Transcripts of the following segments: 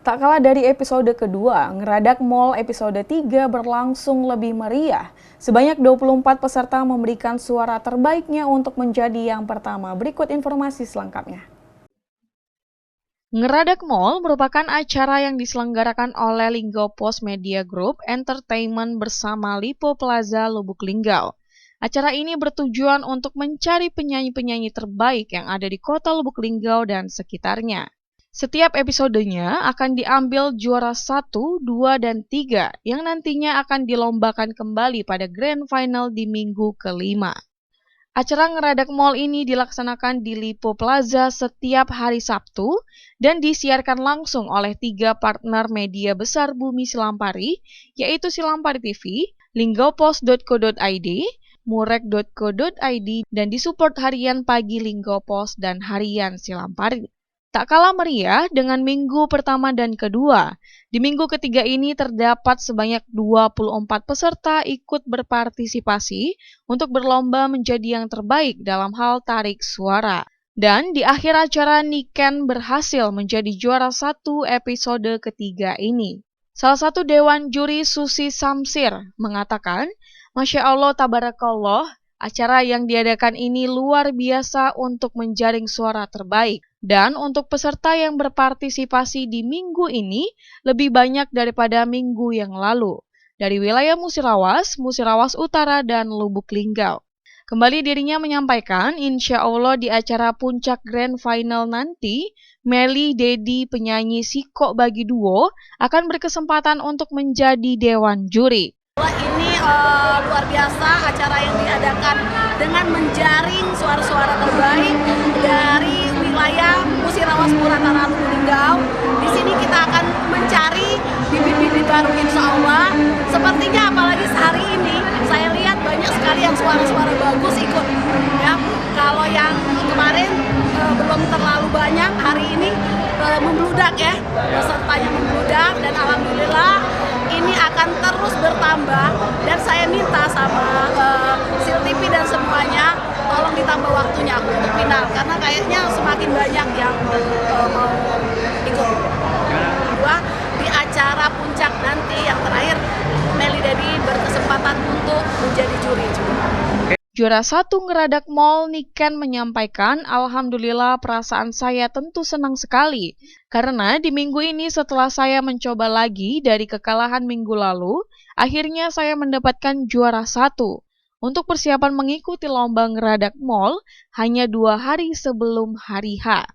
Tak kalah dari episode kedua, Ngeradak Mall episode 3 berlangsung lebih meriah. Sebanyak 24 peserta memberikan suara terbaiknya untuk menjadi yang pertama. Berikut informasi selengkapnya. Ngeradak Mall merupakan acara yang diselenggarakan oleh Linggau Post Media Group Entertainment bersama Lipo Plaza Lubuk Linggau. Acara ini bertujuan untuk mencari penyanyi-penyanyi terbaik yang ada di kota Lubuk Linggau dan sekitarnya. Setiap episodenya akan diambil juara 1, 2, dan 3 yang nantinya akan dilombakan kembali pada Grand Final di minggu kelima. Acara Ngeradak Mall ini dilaksanakan di Lipo Plaza setiap hari Sabtu dan disiarkan langsung oleh 3 partner media besar Bumi Silampari, yaitu Silampari TV, linggaupost.co.id, murek.co.id, dan disupport harian Pagi Linggau Post dan harian Silampari. Tak kalah meriah dengan minggu pertama dan kedua. Di minggu ketiga ini terdapat sebanyak 24 peserta ikut berpartisipasi untuk berlomba menjadi yang terbaik dalam hal tarik suara. Dan di akhir acara Niken berhasil menjadi juara 1 episode ketiga ini. Salah satu dewan juri Susi Samsir mengatakan, "Masya Allah tabarakallah, acara yang diadakan ini luar biasa untuk menjaring suara terbaik. Dan untuk peserta yang berpartisipasi di minggu ini lebih banyak daripada minggu yang lalu. Dari wilayah Musirawas, Musirawas Utara, dan Lubuk Linggau." Kembali dirinya menyampaikan, insya Allah di acara puncak Grand Final nanti, Meli Dedi penyanyi Siko Bagi Duo akan berkesempatan untuk menjadi dewan juri. Ini luar biasa acara yang diadakan dengan menjaring suara-suara terbaik dari wilayah Musirawas Utara Lubuk Linggau. Di sini kita akan mencari bibit-bibit baru insya Allah. Sepertinya apalagi sehari ini saya lihat banyak sekali yang suara-suara bagus ikut. Ya, kalau yang kemarin belum terlalu banyak, hari ini membludak ya, pesertanya membludak dan alhamdulillah ini akan terus bertambah dan saya minta sama Sil TV dan semuanya tolong ditambah waktunya untuk final karena kayaknya semakin banyak yang mau ikut. Kedua, di acara puncak nanti yang terakhir Meli Dedi berkesempatan untuk menjadi juri juga. Juara 1 Ngeradak Mall Niken menyampaikan, "Alhamdulillah perasaan saya tentu senang sekali. Karena di minggu ini setelah saya mencoba lagi dari kekalahan minggu lalu, akhirnya saya mendapatkan juara 1. Untuk persiapan mengikuti lomba Ngeradak Mall hanya 2 hari sebelum hari H."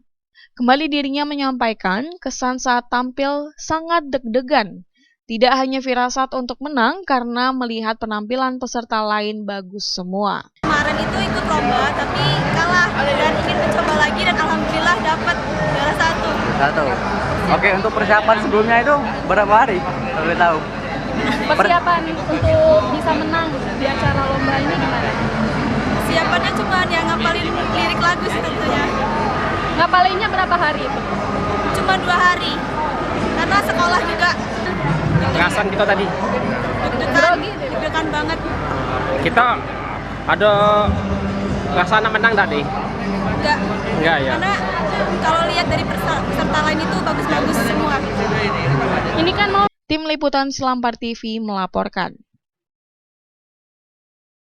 Kembali dirinya menyampaikan, kesan saat tampil sangat deg-degan. Tidak hanya firasat untuk menang karena melihat penampilan peserta lain bagus semua. Kemarin itu ikut lomba tapi kalah dan ingin mencoba lagi dan alhamdulillah dapat juara 1. Oke, untuk persiapan sebelumnya itu berapa hari? Boleh tahu? Persiapan untuk bisa menang di acara lomba ini gimana? Persiapannya cuma yang ngapalin lirik lagu sih tentunya. Ngapalinnya berapa hari itu? Cuma 2 hari karena sekolah juga. Perasaan kita tadi Deg-degan banget. kita ada rasa menang tadi. Enggak ya. Karena kalau lihat dari peserta lain itu bagus-bagus semua. Ini kan mau Tim Liputan Silampari TV melaporkan.